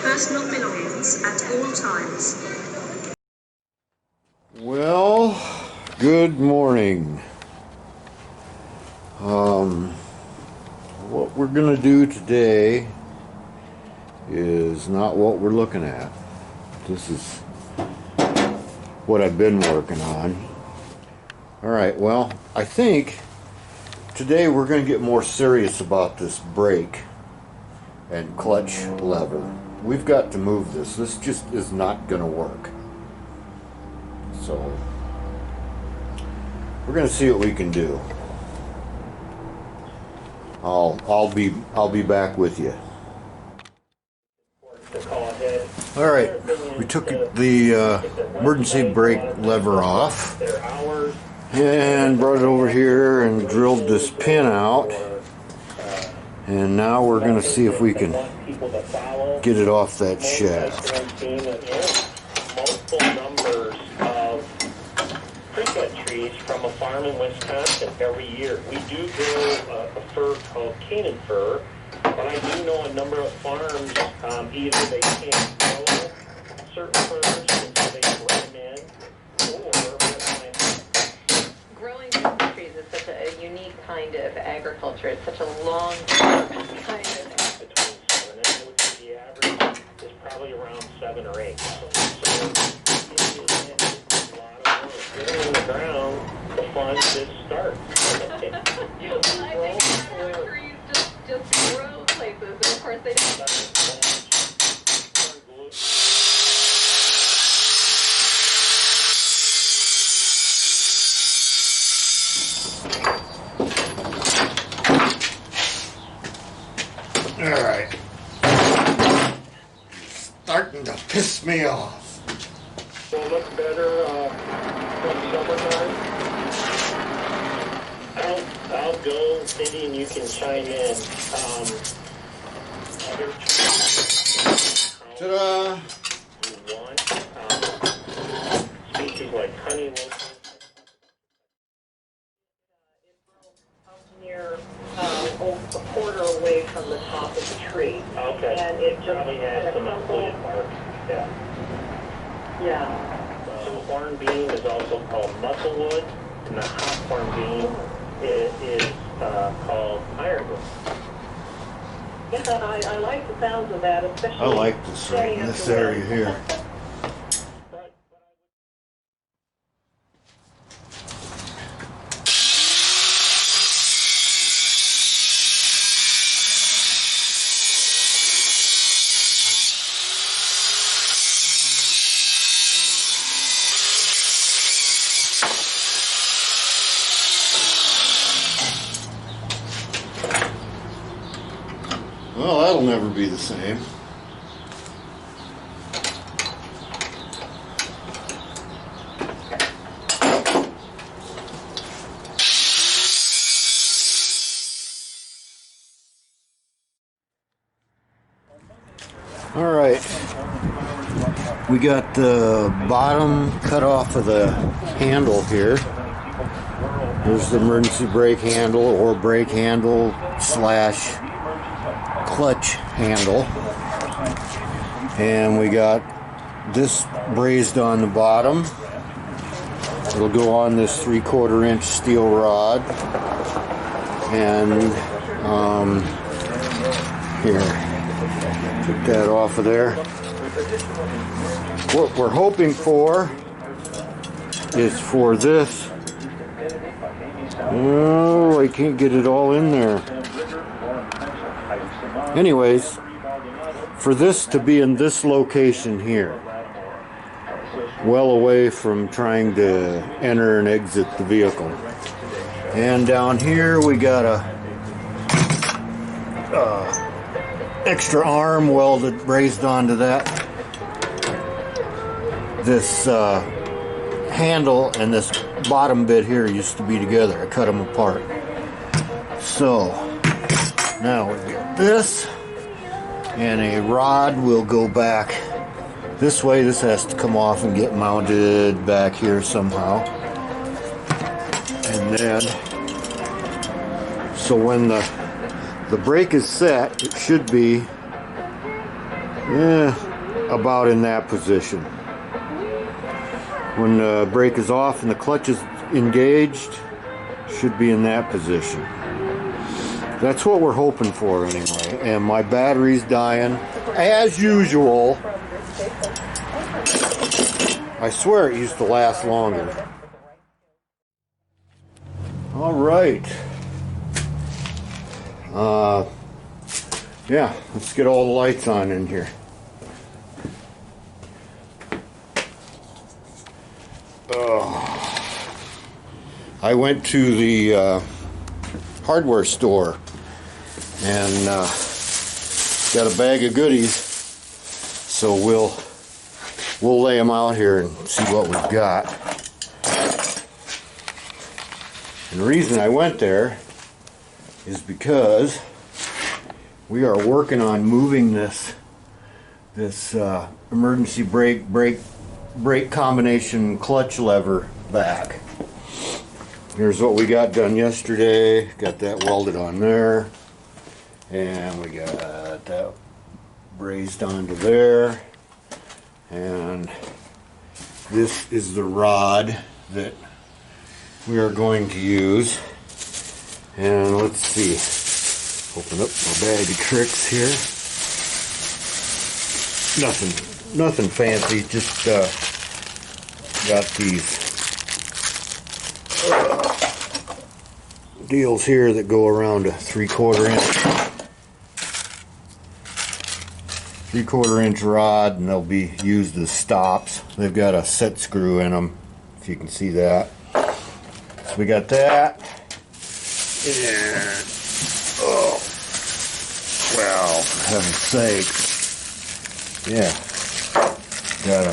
personal belongings at all times. Well, good morning. What we're going to do today is not what we're looking at. This is what I've been working on. Alright, well, I think today we're going to get more serious about this brake and clutch lever. We've got to move this. This just is not going to work. So, we're going to see what we can do. I'll be back with you. All right, we took the emergency brake lever off and brought it over here and drilled this pin out. And now we're going to see if we can get it off that shaft. From a farm in Wisconsin every year. We do grow a fir called Canaan fir, but I do know a number of farms, either they can't grow certain firs until they bring them in, or growing Christmas trees is such a unique kind of agriculture. It's such a long kind of between 7 and 8, the average is probably around 7 or 8. So it is a lot of work. Getting in the ground, the fun just starts. I think trees just grow places, and of course they don't. All right, starting to piss me off. Will look better from summertime. I'll go, Cindy, and you can chime in. Other Ta-da! you want species like honey locust. Near a quarter away from the top of the tree. Okay. And it just Probably has some included bark. Yeah. Yeah. Horn beam is also called musclewood, and the hot horn beam is called ironwood. Yeah, I like the sounds of that, especially. I like this right in this area here. Well, that'll never be the same. All right, we got the bottom cut off of the handle here. There's the emergency brake handle or brake handle slash clutch handle, and we got this brazed on the bottom. It'll go on this 3/4 inch steel rod, and here, take that off of there. What we're hoping for is for this. Oh, I can't get it all in there. Anyways, for this to be in this location here, well away from trying to enter and exit the vehicle. And down here we got a extra arm welded, brazed onto that. This handle and this bottom bit here used to be together. I cut them apart. So now we get this, and a rod will go back this way. This has to come off and get mounted back here somehow. And then, so when the brake is set, it should be About in that position. When the brake is off and the clutch is engaged, should be in that position. That's what we're hoping for anyway. And my battery's dying as usual. I swear it used to last longer. All right. Yeah, let's get all the lights on in here. I went to the hardware store and got a bag of goodies, so we'll lay them out here and see what we've got. And the reason I went there is because we are working on moving this emergency brake combination clutch lever back. Here's what we got done yesterday. Got that welded on there, and we got that brazed onto there, and this is the rod that we are going to use. And let's see, open up my bag of tricks here. Nothing fancy, just got these deals here that go around a 3/4 inch rod, and they'll be used as stops. They've got a set screw in them, if you can see that. So we got that, and oh well, for heaven's sakes, yeah, got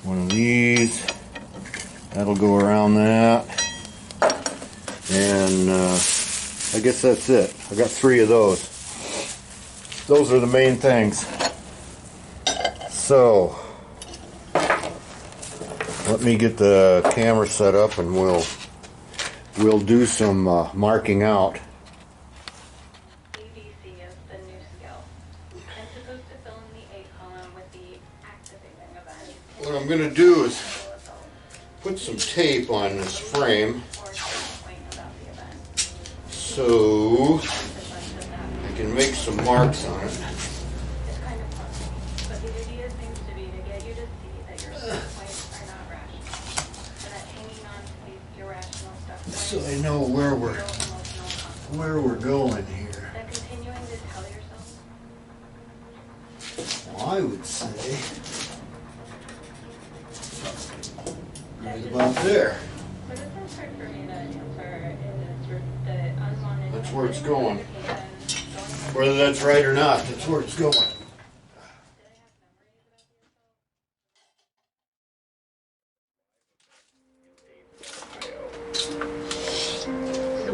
one of these. That'll go around that, and I guess that's it. I got 3 of those. Those are the main things. So let me get the camera set up, and we'll do some marking out. ABC is the new skill. I'm supposed to fill in the A column with the activating event. What I'm going to do is put some tape on this frame so I can make some marks on it. It's kind of fun, but the idea seems to be to get you to see that your points are not rational, and that hanging on to these irrational stuff So I know where we're going here. that continuing to tell yourself Well, I would say right about there. But it's not hard for me to answer is the unwanted. That's where it's going. Notification Whether that's right or not, that's where it's going.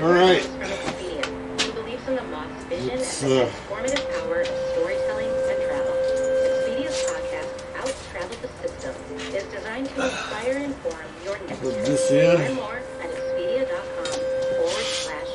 All right. He believes in the Moth's vision and It's, the transformative power of storytelling and travel. Expedia's podcast, Out Travel the System, is designed to inspire and inform your next Put trip. this in. Learn more at expedia.com/podcast.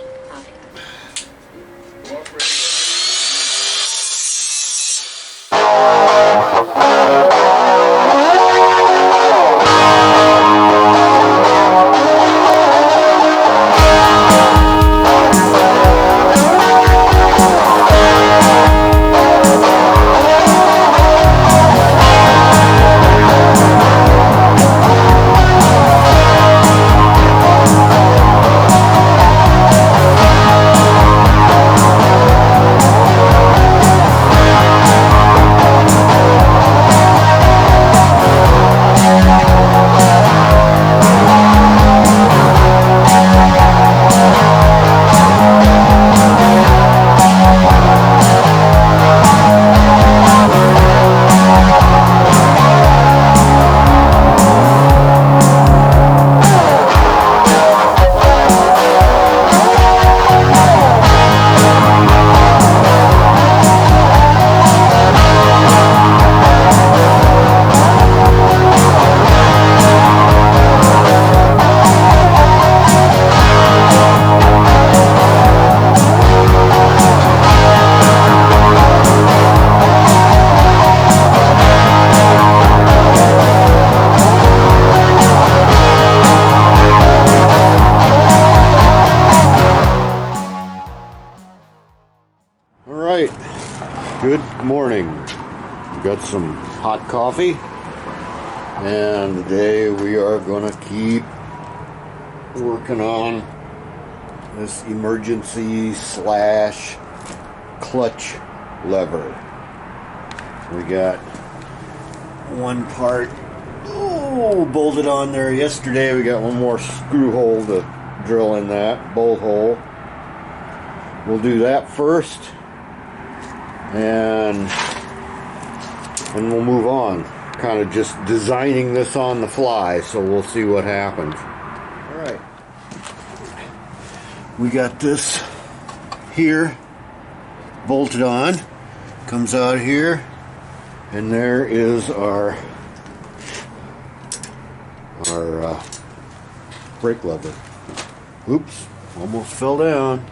Morning. Got some hot coffee, and today we are gonna keep working on this emergency slash clutch lever. We got one part bolted on there yesterday. We got one more screw hole to drill in that bolt hole. We'll do that first, and we'll move on. Kind of just designing this on the fly, so we'll see what happens. All right, we got this here bolted on. Comes out here, and there is our brake lever. Oops, almost fell down.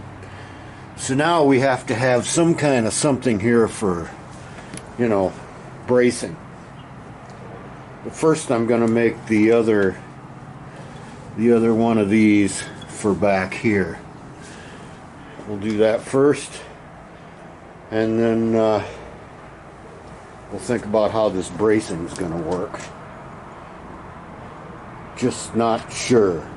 So now we have to have some kind of something here for, bracing. But first I'm going to make the other one of these for back here. We'll do that first, and then we'll think about how this bracing is going to work. Just not sure.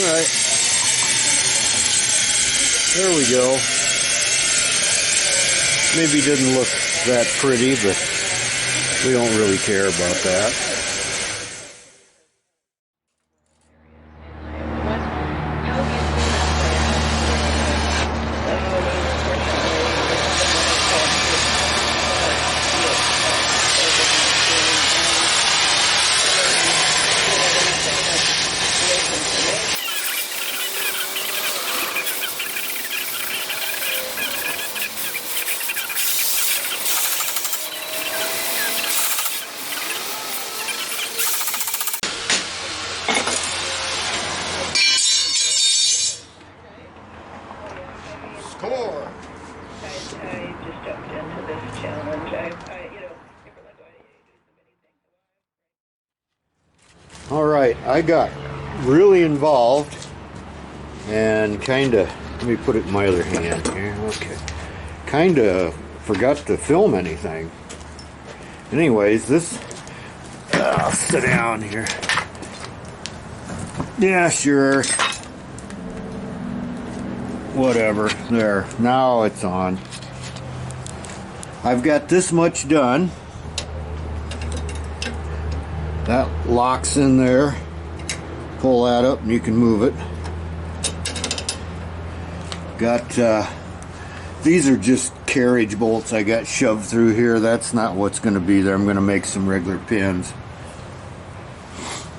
Alright, there we go. Maybe didn't look that pretty, but we don't really care about that. Score! I just jumped into this challenge. All right, I got really involved and kind of, let me put it in my other hand here. Okay, kind of forgot to film anything. Anyways, I'll sit down here. Yeah, sure. Whatever. There. Now it's on. I've got this much done. That locks in there. Pull that up and you can move it. Got these are just carriage bolts I got shoved through here. That's not what's going to be there. I'm going to make some regular pins.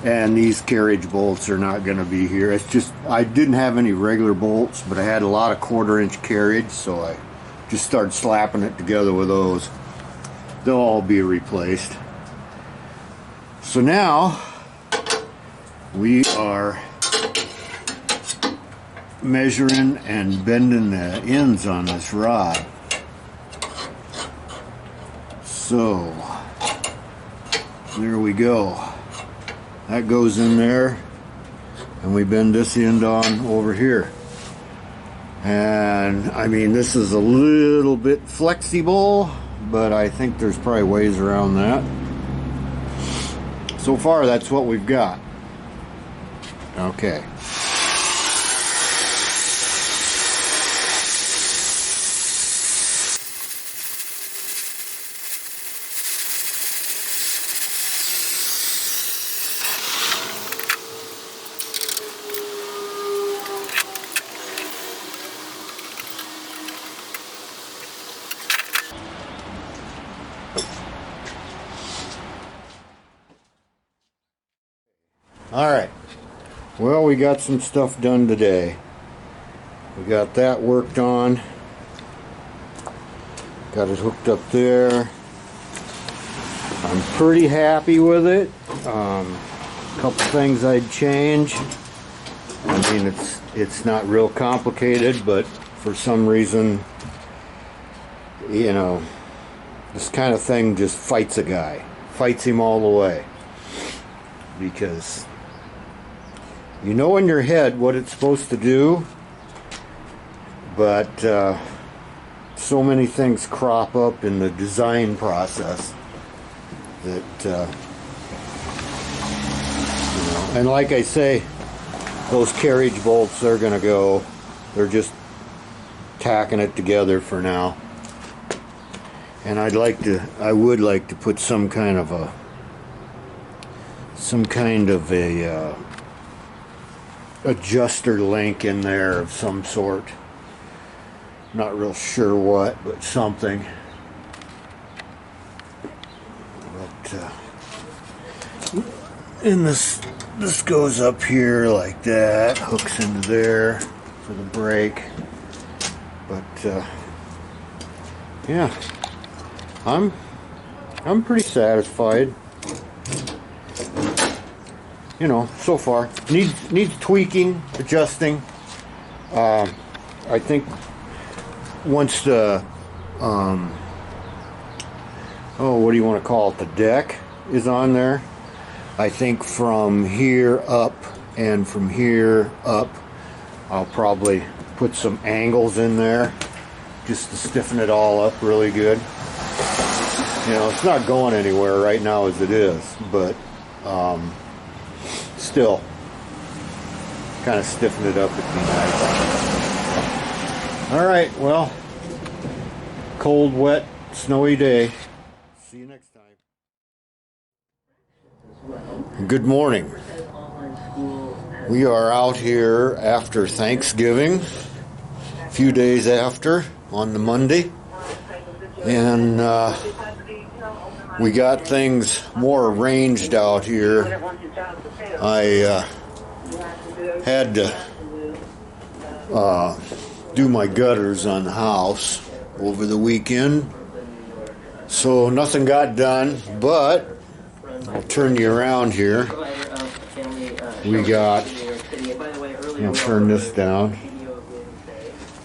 And these carriage bolts are not going to be here. It's just, I didn't have any regular bolts, but I had a lot of 1/4-inch carriage, so I just started slapping it together with those. They'll all be replaced. So now we are measuring and bending the ends on this rod. So there we go. That goes in there, and we bend this end on over here. And I mean, this is a little bit flexible, but I think there's probably ways around that. So far, that's what we've got. Okay. Alright. Well, we got some stuff done today. We got that worked on. Got it hooked up there. I'm pretty happy with it. A couple things I'd change. I mean, it's not real complicated, but for some reason, you know, this kind of thing just fights a guy. Fights him all the way. Because you know in your head what it's supposed to do, but so many things crop up in the design process that, you know, and like I say, those carriage bolts, they're going to go. They're just tacking it together for now. And I would like to put some kind of a adjuster link in there of some sort. Not real sure what, but something. But and this goes up here like that, hooks into there for the brake. But yeah, I'm pretty satisfied. You know, so far needs tweaking, adjusting. I think once the what do you want to call it? The deck is on there. I think from here up and from here up, I'll probably put some angles in there just to stiffen it all up really good. You know, it's not going anywhere right now as it is, but still, kind of stiffen it up would be nice. All right, well, cold, wet, snowy day. See you next time. Good morning. We are out here after Thanksgiving, a few days after, on the Monday, and we got things more arranged out here. I had to do my gutters on the house over the weekend, so nothing got done, but I'll turn you around here. We got, I'll turn this down.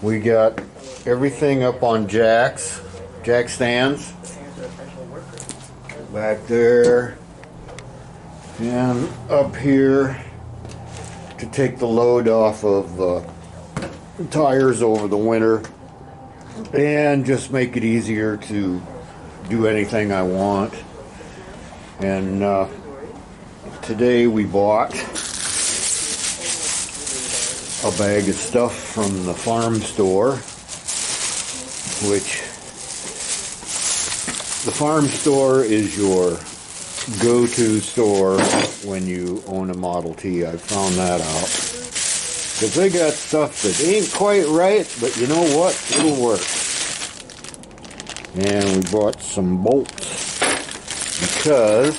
We got everything up on jack stands back there and up here to take the load off of tires over the winter and just make it easier to do anything I want. And today we bought a bag of stuff from the farm store, which the farm store is your go-to store when you own a Model T. I found that out. Because they got stuff that ain't quite right, but you know what? It'll work. And we bought some bolts because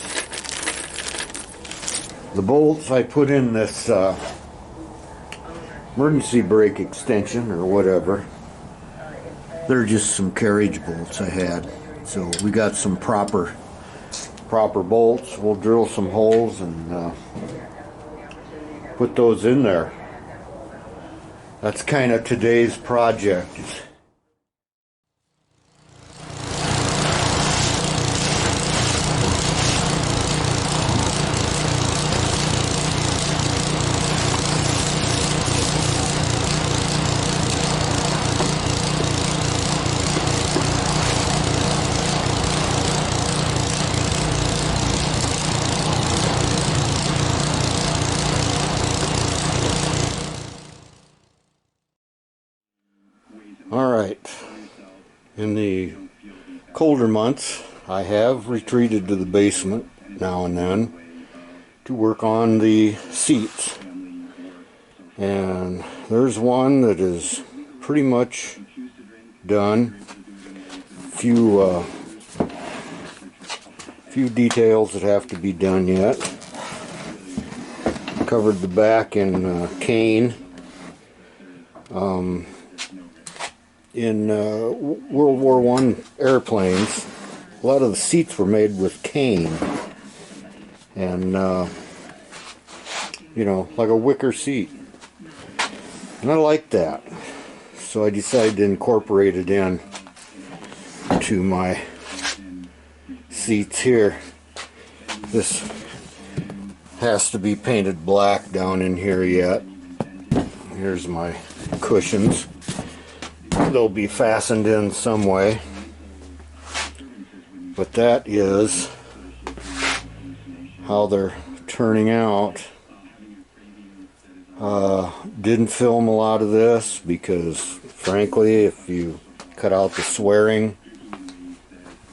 the bolts I put in this emergency brake extension or whatever, they're just some carriage bolts I had. So we got some proper bolts. We'll drill some holes and put those in there. That's kind of today's project. Alright, in the colder months, I have retreated to the basement now and then to work on the seats. And there's one that is pretty much done. Few details that have to be done yet. covered the back in cane. In World War I airplanes, a lot of the seats were made with cane. And, you know, like a wicker seat. And I like that. So I decided to incorporate it in to my seats here. This has to be painted black down in here yet. Here's my cushions. They'll be fastened in some way. But that is how they're turning out. Didn't film a lot of this because, frankly, if you cut out the swearing,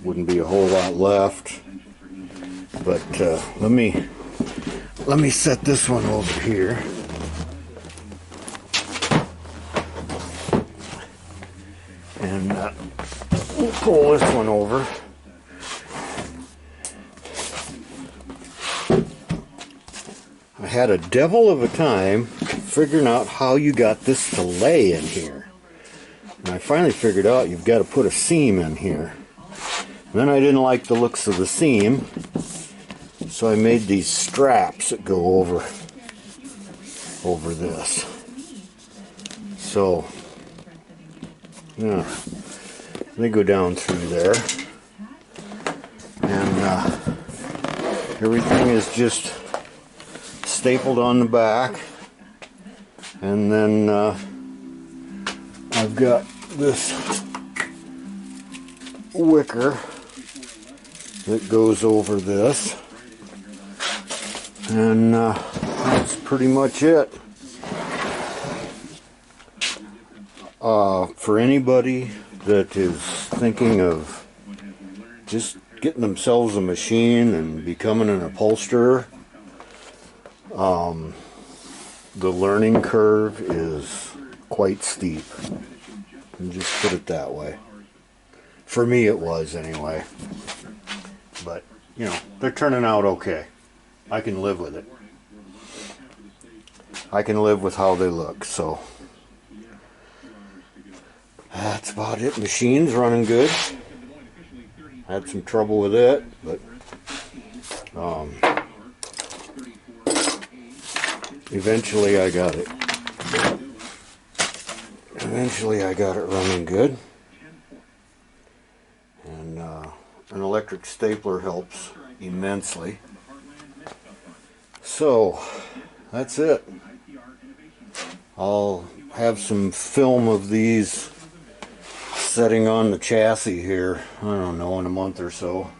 wouldn't be a whole lot left. But let me set this one over here. And we'll pull this one over. I had a devil of a time figuring out how you got this to lay in here. And I finally figured out you've got to put a seam in here. And then I didn't like the looks of the seam, so I made these straps that go over this. So, yeah, they go down through there. And everything is just stapled on the back, and then I've got this wicker that goes over this, and that's pretty much it. For anybody that is thinking of just getting themselves a machine and becoming an upholsterer, the learning curve is quite steep. And just put it that way. For me it was anyway. But, you know, they're turning out okay. I can live with it. I can live with how they look, so that's about it. Machine's running good. Had some trouble with it, but eventually I got it. Eventually I got it running good. And an electric stapler helps immensely. So, that's it. I'll have some film of these setting on the chassis here, I don't know, in a month or so.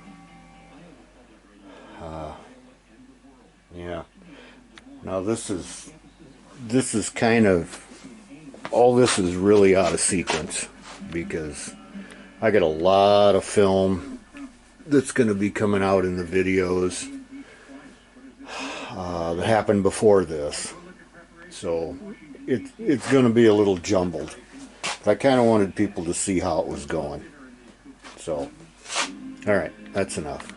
Yeah. Now this is kind of, all this is really out of sequence because I got a lot of film that's going to be coming out in the videos that happened before this. So it's going to be a little jumbled. But I kind of wanted people to see how it was going. So, alright, that's enough.